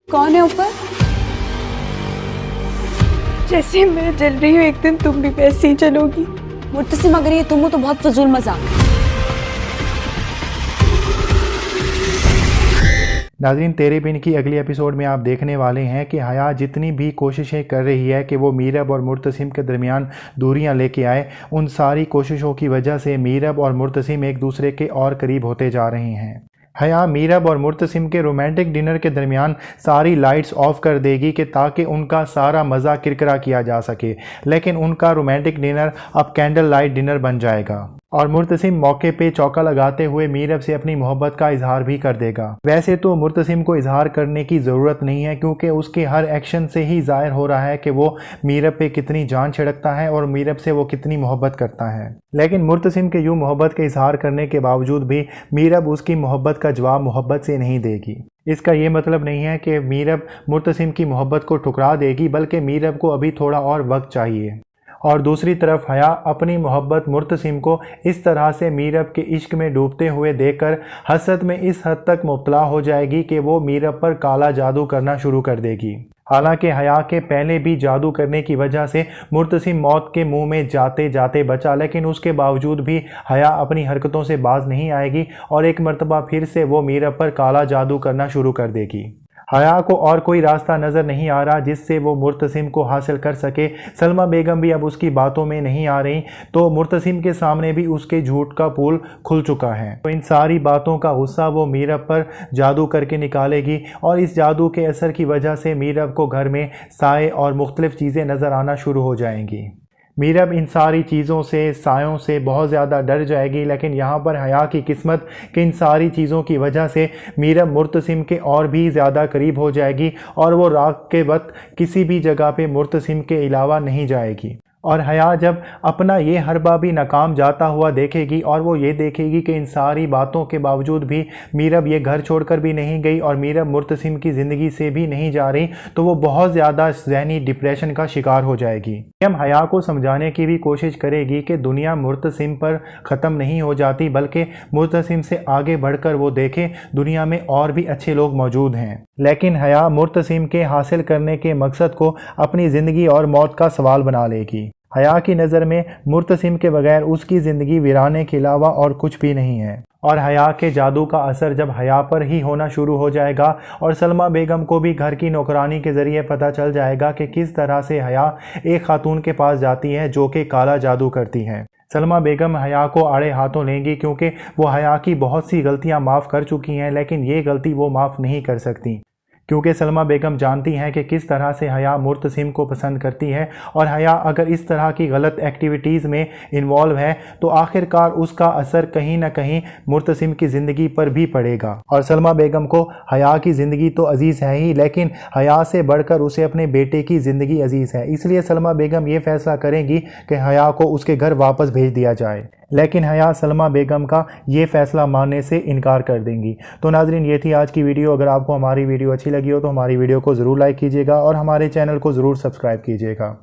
कौन है ऊपर? जैसे मैं जल रही हूँ एक दिन तुम भी वैसे ही जलोगी। मुर्तसिम, अगर ये तुम हो तो बहुत फजूल मजाक। नाज़रीन, तेरे बिन की अगली एपिसोड में आप देखने वाले हैं कि हया जितनी भी कोशिशें कर रही है कि वो मीरब और मुर्तसिम के दरमियान दूरियां लेके आए, उन सारी कोशिशों की वजह से मीरब और मुर्तसिम एक दूसरे के और करीब होते जा रहे हैं। हया मीरब और मुर्तसिम के रोमांटिक डिनर के दरमियान सारी लाइट्स ऑफ कर देगी कि ताकि उनका सारा मज़ा किरकिरा किया जा सके, लेकिन उनका रोमांटिक डिनर अब कैंडल लाइट डिनर बन जाएगा और मुर्तसिम मौके पे चौका लगाते हुए मीरब से अपनी मोहब्बत का इजहार भी कर देगा। वैसे तो मुर्तसिम को इजहार करने की ज़रूरत नहीं है, क्योंकि उसके हर एक्शन से ही ज़ाहिर हो रहा है कि वो मीरब पे कितनी जान छिड़कता है और मीरब से वो कितनी मोहब्बत करता है। लेकिन मुर्तसिम के यूँ मोहब्बत के इजहार करने के बावजूद भी मीरब उसकी मोहब्बत का जवाब मोहब्बत से नहीं देगी। इसका ये मतलब नहीं है कि मीरब मुर्तसिम की मोहब्बत को ठुकरा देगी, बल्कि मीरब को अभी थोड़ा और वक्त चाहिए। और दूसरी तरफ हया अपनी मोहब्बत मुर्तसिम को इस तरह से मीरब के इश्क में डूबते हुए देखकर हसरत में इस हद तक मुब्तला हो जाएगी कि वो मीरब पर काला जादू करना शुरू कर देगी। हालांकि हया के पहले भी जादू करने की वजह से मुर्तसिम मौत के मुंह में जाते जाते बचा, लेकिन उसके बावजूद भी हया अपनी हरकतों से बाज नहीं आएगी और एक मरतबा फिर से वो मीरब पर काला जादू करना शुरू कर देगी। हया को और कोई रास्ता नज़र नहीं आ रहा जिससे वो मुर्तसिम को हासिल कर सके। सलमा बेगम भी अब उसकी बातों में नहीं आ रही, तो मुर्तसिम के सामने भी उसके झूठ का पुल खुल चुका है। तो इन सारी बातों का गुस्सा वो मीरब पर जादू करके निकालेगी और इस जादू के असर की वजह से मीरब को घर में साए और मुख्तलिफ चीज़ें नज़र आना शुरू हो जाएंगी। मीरब इन सारी चीज़ों से, सायों से बहुत ज़्यादा डर जाएगी, लेकिन यहाँ पर हया की किस्मत कि इन सारी चीज़ों की वजह से मीरब मुर्तसिम के और भी ज़्यादा करीब हो जाएगी और वो रात के वक्त किसी भी जगह पे मुर्तसिम के अलावा नहीं जाएगी। और हया जब अपना ये हरबा भी नाकाम जाता हुआ देखेगी और वो ये देखेगी कि इन सारी बातों के बावजूद भी मीरब ये घर छोड़कर भी नहीं गई और मीरब मुर्तसिम की ज़िंदगी से भी नहीं जा रही, तो वो बहुत ज़्यादा ज़हनी डिप्रेशन का शिकार हो जाएगी। हम हया को समझाने की भी कोशिश करेगी कि दुनिया मुर्तसिम पर ख़त्म नहीं हो जाती, बल्कि मुर्तसिम से आगे बढ़कर वो देखे दुनिया में और भी अच्छे लोग मौजूद हैं। लेकिन हया मुर्तसिम के हासिल करने के मकसद को अपनी ज़िंदगी और मौत का सवाल बना लेगी। हया की नज़र में मुर्तसिम के बगैर उसकी ज़िंदगी वीराने के अलावा और कुछ भी नहीं है और हया के जादू का असर जब हया पर ही होना शुरू हो जाएगा और सलमा बेगम को भी घर की नौकरानी के ज़रिए पता चल जाएगा कि किस तरह से हया एक खातून के पास जाती है जो कि काला जादू करती है। सलमा बेगम हया को आड़े हाथों लेंगी, क्योंकि वो हया की बहुत सी गलतियां माफ़ कर चुकी हैं, लेकिन ये गलती वो माफ़ नहीं कर सकती, क्योंकि सलमा बेगम जानती हैं कि किस तरह से हया मुर्तसिम को पसंद करती है और हया अगर इस तरह की गलत एक्टिविटीज़ में इन्वॉल्व है तो आखिरकार उसका असर कहीं ना कहीं मुर्तसिम की ज़िंदगी पर भी पड़ेगा। और सलमा बेगम को हया की ज़िंदगी तो अजीज़ है ही, लेकिन हया से बढ़कर उसे अपने बेटे की ज़िंदगी अजीज़ है। इसलिए सलमा बेगम ये फैसला करेंगी कि हया को उसके घर वापस भेज दिया जाए, लेकिन हया सलमा बेगम का ये फ़ैसला मानने से इनकार कर देंगी। तो नाजरीन, ये थी आज की वीडियो। अगर आपको हमारी वीडियो अच्छी लगी हो तो हमारी वीडियो को ज़रूर लाइक कीजिएगा और हमारे चैनल को ज़रूर सब्सक्राइब कीजिएगा।